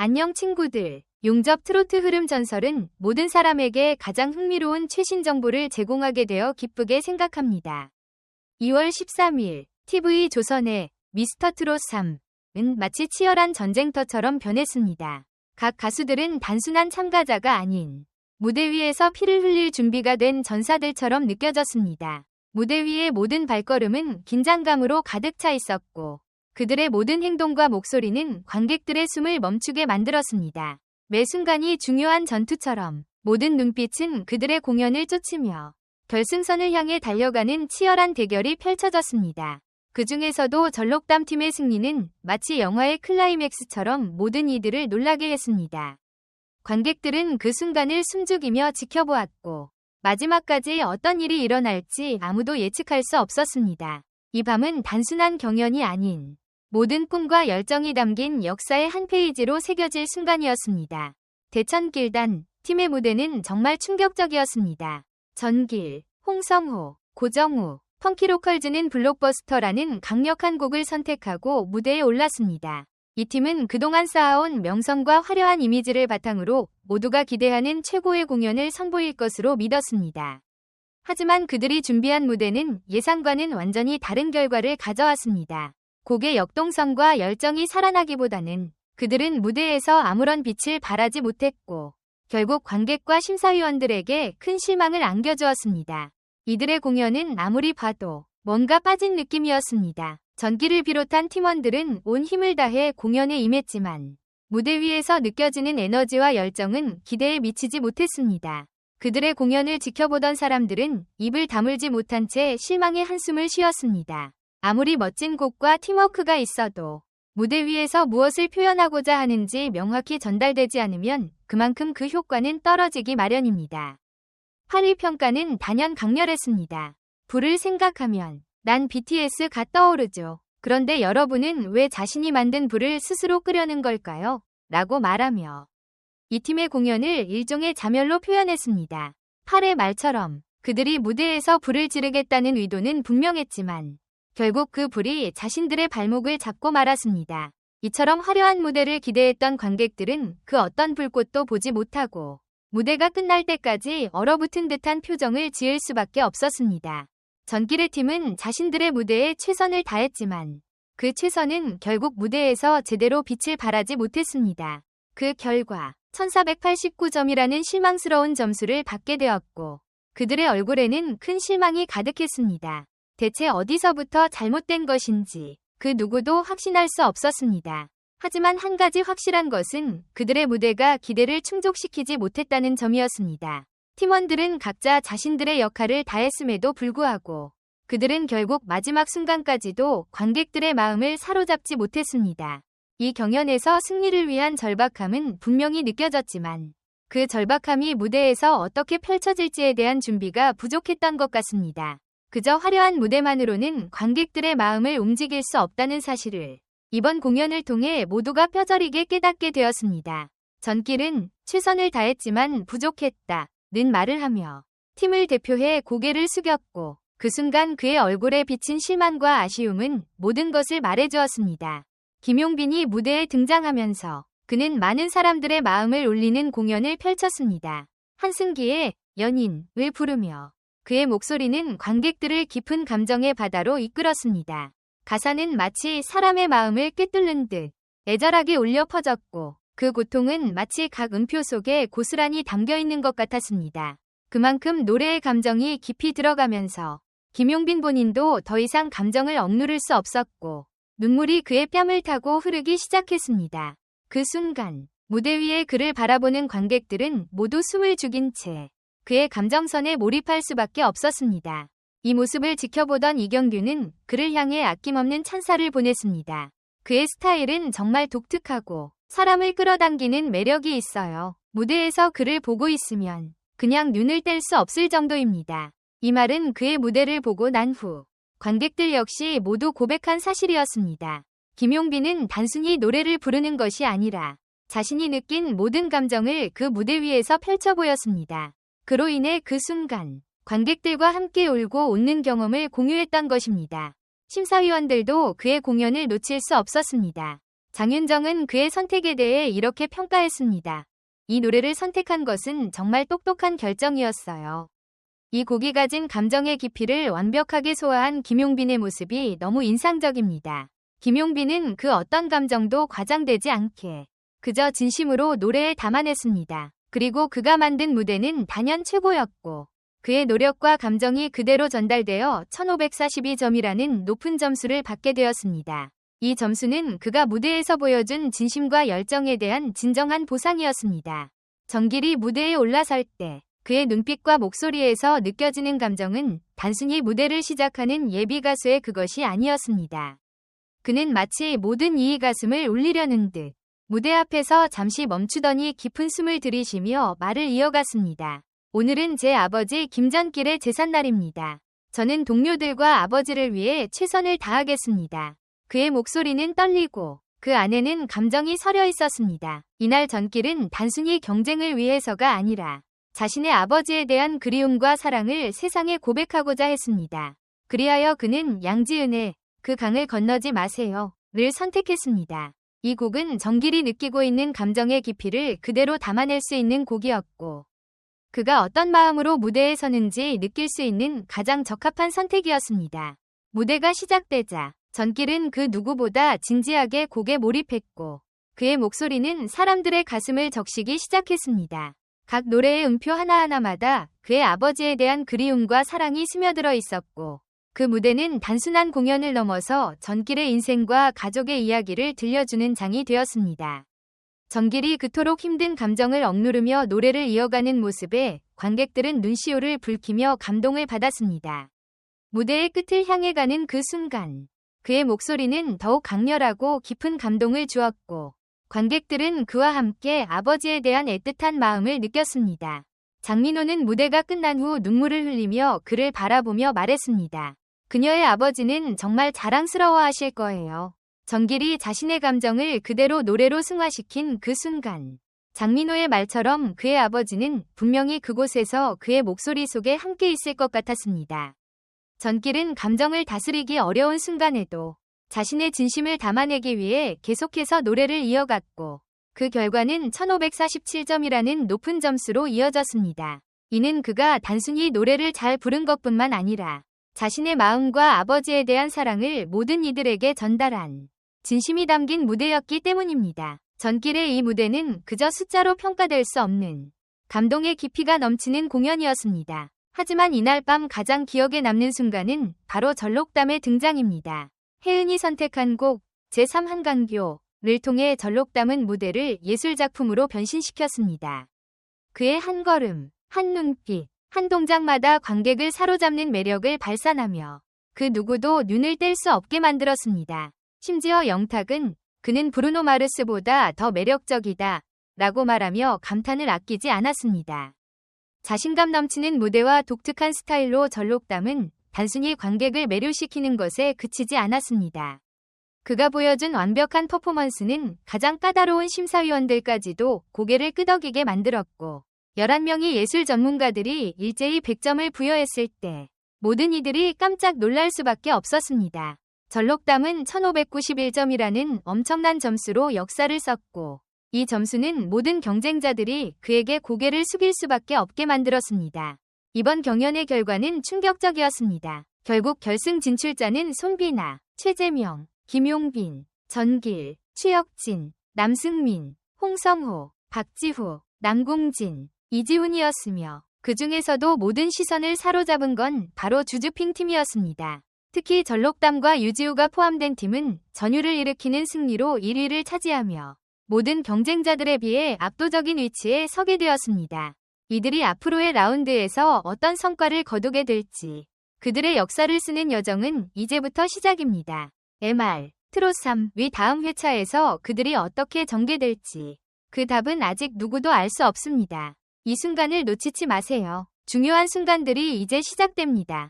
안녕 친구들. 용접 트로트 흐름 전설은 모든 사람에게 가장 흥미로운 최신 정보를 제공하게 되어 기쁘게 생각합니다. 2월 13일 TV 조선의 미스터 트롯 3은 마치 치열한 전쟁터처럼 변했습니다. 각 가수들은 단순한 참가자가 아닌 무대 위에서 피를 흘릴 준비가 된 전사들처럼 느껴졌습니다. 무대 위의 모든 발걸음은 긴장감으로 가득 차 있었고 그들의 모든 행동과 목소리는 관객들의 숨을 멈추게 만들었습니다. 매 순간이 중요한 전투처럼 모든 눈빛은 그들의 공연을 쫓으며 결승선을 향해 달려가는 치열한 대결이 펼쳐졌습니다. 그 중에서도 전록담 팀의 승리는 마치 영화의 클라이맥스처럼 모든 이들을 놀라게 했습니다. 관객들은 그 순간을 숨죽이며 지켜보았고 마지막까지 어떤 일이 일어날지 아무도 예측할 수 없었습니다. 이 밤은 단순한 경연이 아닌 모든 꿈과 열정이 담긴 역사의 한 페이지로 새겨질 순간이었습니다. 대천길단 팀의 무대는 정말 충격적이었습니다. 전길, 홍성호, 고정우, 펑키로컬즈는 블록버스터라는 강력한 곡을 선택하고 무대에 올랐습니다. 이 팀은 그동안 쌓아온 명성과 화려한 이미지를 바탕으로 모두가 기대하는 최고의 공연을 선보일 것으로 믿었습니다. 하지만 그들이 준비한 무대는 예상과는 완전히 다른 결과를 가져왔습니다. 곡의 역동성과 열정이 살아나기보다는 그들은 무대에서 아무런 빛을 발하지 못했고 결국 관객과 심사위원들에게 큰 실망을 안겨주었습니다. 이들의 공연은 아무리 봐도 뭔가 빠진 느낌이었습니다. 전기를 비롯한 팀원들은 온 힘을 다해 공연에 임했지만 무대 위에서 느껴지는 에너지와 열정은 기대에 미치지 못했습니다. 그들의 공연을 지켜보던 사람들은 입을 다물지 못한 채 실망의 한숨을 쉬었습니다. 아무리 멋진 곡과 팀워크가 있어도 무대 위에서 무엇을 표현하고자 하는지 명확히 전달되지 않으면 그만큼 그 효과는 떨어지기 마련입니다. 8위 평가는 단연 강렬했습니다. 불을 생각하면 난 BTS가 떠오르죠. 그런데 여러분은 왜 자신이 만든 불을 스스로 끄려는 걸까요? 라고 말하며 이 팀의 공연을 일종의 자멸로 표현했습니다. 8의 말처럼 그들이 무대에서 불을 지르겠다는 의도는 분명했지만 결국 그 불이 자신들의 발목을 잡고 말았습니다. 이처럼 화려한 무대를 기대했던 관객들은 그 어떤 불꽃도 보지 못하고 무대가 끝날 때까지 얼어붙은 듯한 표정을 지을 수밖에 없었습니다. 전길의 팀은 자신들의 무대에 최선을 다했지만 그 최선은 결국 무대에서 제대로 빛을 발하지 못했습니다. 그 결과 1489점이라는 실망스러운 점수를 받게 되었고 그들의 얼굴에는 큰 실망이 가득했습니다. 대체 어디서부터 잘못된 것인지 그 누구도 확신할 수 없었습니다. 하지만 한 가지 확실한 것은 그들의 무대가 기대를 충족시키지 못했다는 점이었습니다. 팀원들은 각자 자신들의 역할을 다했음에도 불구하고 그들은 결국 마지막 순간까지도 관객들의 마음을 사로잡지 못했습니다. 이 경연에서 승리를 위한 절박함은 분명히 느껴졌지만 그 절박함이 무대에서 어떻게 펼쳐질지에 대한 준비가 부족했던 것 같습니다. 그저 화려한 무대만으로는 관객들의 마음을 움직일 수 없다는 사실을 이번 공연을 통해 모두가 뼈저리게 깨닫게 되었습니다. 전길은 최선을 다했지만 부족했다 는 말을 하며 팀을 대표해 고개를 숙였고 그 순간 그의 얼굴에 비친 실망과 아쉬움은 모든 것을 말해주었습니다. 김용빈이 무대에 등장하면서 그는 많은 사람들의 마음을 울리는 공연을 펼쳤습니다. 한승기의 연인을 부르며 그의 목소리는 관객들을 깊은 감정의 바다로 이끌었습니다. 가사는 마치 사람의 마음을 꿰뚫는 듯 애절하게 울려 퍼졌고 그 고통은 마치 각 음표 속에 고스란히 담겨있는 것 같았습니다. 그만큼 노래의 감정이 깊이 들어가면서 김용빈 본인도 더 이상 감정을 억누를 수 없었고 눈물이 그의 뺨을 타고 흐르기 시작했습니다. 그 순간 무대 위에 그를 바라보는 관객들은 모두 숨을 죽인 채 그의 감정선에 몰입할 수밖에 없었습니다. 이 모습을 지켜보던 이경규는 그를 향해 아낌없는 찬사를 보냈습니다. 그의 스타일은 정말 독특하고 사람을 끌어당기는 매력이 있어요. 무대에서 그를 보고 있으면 그냥 눈을 뗄 수 없을 정도입니다. 이 말은 그의 무대를 보고 난 후 관객들 역시 모두 고백한 사실이었습니다. 김용빈은 단순히 노래를 부르는 것이 아니라 자신이 느낀 모든 감정을 그 무대 위에서 펼쳐 보였습니다. 그로 인해 그 순간 관객들과 함께 울고 웃는 경험을 공유했던 것입니다. 심사위원들도 그의 공연을 놓칠 수 없었습니다. 장윤정은 그의 선택에 대해 이렇게 평가했습니다. 이 노래를 선택한 것은 정말 똑똑한 결정이었어요. 이 곡이 가진 감정의 깊이를 완벽하게 소화한 김용빈의 모습이 너무 인상적입니다. 김용빈은 그 어떤 감정도 과장되지 않게 그저 진심으로 노래에 담아냈습니다. 그리고 그가 만든 무대는 단연 최고였고 그의 노력과 감정이 그대로 전달되어 1542점이라는 높은 점수를 받게 되었습니다. 이 점수는 그가 무대에서 보여준 진심과 열정에 대한 진정한 보상이었습니다. 정길이 무대에 올라설 때 그의 눈빛과 목소리에서 느껴지는 감정은 단순히 무대를 시작하는 예비 가수의 그것이 아니었습니다. 그는 마치 모든 이의 가슴을 울리려는 듯 무대 앞에서 잠시 멈추더니 깊은 숨을 들이쉬며 말을 이어갔습니다. 오늘은 제 아버지 김전길의 제삿날입니다. 저는 동료들과 아버지를 위해 최선을 다하겠습니다. 그의 목소리는 떨리고 그 안에는 감정이 서려 있었습니다. 이날 전길은 단순히 경쟁을 위해서가 아니라 자신의 아버지에 대한 그리움과 사랑을 세상에 고백하고자 했습니다. 그리하여 그는 양지은의 그 강을 건너지 마세요를 선택했습니다. 이 곡은 전길이 느끼고 있는 감정의 깊이를 그대로 담아낼 수 있는 곡이었고 그가 어떤 마음으로 무대에 서는지 느낄 수 있는 가장 적합한 선택이었습니다. 무대가 시작되자 전길은 그 누구보다 진지하게 곡에 몰입했고 그의 목소리는 사람들의 가슴을 적시기 시작했습니다. 각 노래의 음표 하나하나마다 그의 아버지에 대한 그리움과 사랑이 스며들어 있었고 그 무대는 단순한 공연을 넘어서 전길의 인생과 가족의 이야기를 들려주는 장이 되었습니다. 전길이 그토록 힘든 감정을 억누르며 노래를 이어가는 모습에 관객들은 눈시울을 붉히며 감동을 받았습니다. 무대의 끝을 향해 가는 그 순간 그의 목소리는 더욱 강렬하고 깊은 감동을 주었고 관객들은 그와 함께 아버지에 대한 애틋한 마음을 느꼈습니다. 장민호는 무대가 끝난 후 눈물을 흘리며 그를 바라보며 말했습니다. 그녀의 아버지는 정말 자랑스러워하실 거예요. 전길이 자신의 감정을 그대로 노래로 승화시킨 그 순간 장민호의 말처럼 그의 아버지는 분명히 그곳에서 그의 목소리 속에 함께 있을 것 같았습니다. 전길은 감정을 다스리기 어려운 순간에도 자신의 진심을 담아내기 위해 계속해서 노래를 이어갔고 그 결과는 1547점이라는 높은 점수로 이어졌습니다. 이는 그가 단순히 노래를 잘 부른 것뿐만 아니라 자신의 마음과 아버지에 대한 사랑을 모든 이들에게 전달한 진심이 담긴 무대였기 때문입니다. 전길의 이 무대는 그저 숫자로 평가될 수 없는 감동의 깊이가 넘치는 공연이었습니다. 하지만 이날 밤 가장 기억에 남는 순간은 바로 전록담의 등장입니다. 혜은이 선택한 곡 제3한강교를 통해 전록담은 무대를 예술작품으로 변신시켰습니다. 그의 한 걸음, 한 눈빛, 한 동작마다 관객을 사로잡는 매력을 발산하며 그 누구도 눈을 뗄 수 없게 만들었습니다. 심지어 영탁은 그는 브루노 마르스보다 더 매력적이다 라고 말하며 감탄을 아끼지 않았습니다. 자신감 넘치는 무대와 독특한 스타일로 전록담은 단순히 관객을 매료시키는 것에 그치지 않았습니다. 그가 보여준 완벽한 퍼포먼스는 가장 까다로운 심사위원들까지도 고개를 끄덕이게 만들었고 11명의 예술 전문가들이 일제히 100점을 부여했을 때 모든 이들이 깜짝 놀랄 수밖에 없었습니다. 전록담은 1591점이라는 엄청난 점수로 역사를 썼고 이 점수는 모든 경쟁자들이 그에게 고개를 숙일 수밖에 없게 만들었습니다. 이번 경연의 결과는 충격적이었습니다. 결국 결승 진출자는 송비나, 최재명, 김용빈, 전길, 최혁진, 남승민, 홍성호, 박지후, 남궁진, 이지훈이었으며 그 중에서도 모든 시선을 사로잡은 건 바로 주주핑 팀이었습니다. 특히 전록담과 유지우가 포함된 팀은 전율을 일으키는 승리로 1위를 차지하며 모든 경쟁자들에 비해 압도적인 위치에 서게 되었습니다. 이들이 앞으로의 라운드에서 어떤 성과를 거두게 될지 그들의 역사를 쓰는 여정은 이제부터 시작입니다. MR, 트롯3위 다음 회차에서 그들이 어떻게 전개될지 그 답은 아직 누구도 알 수 없습니다. 이 순간을 놓치지 마세요. 중요한 순간들이 이제 시작됩니다.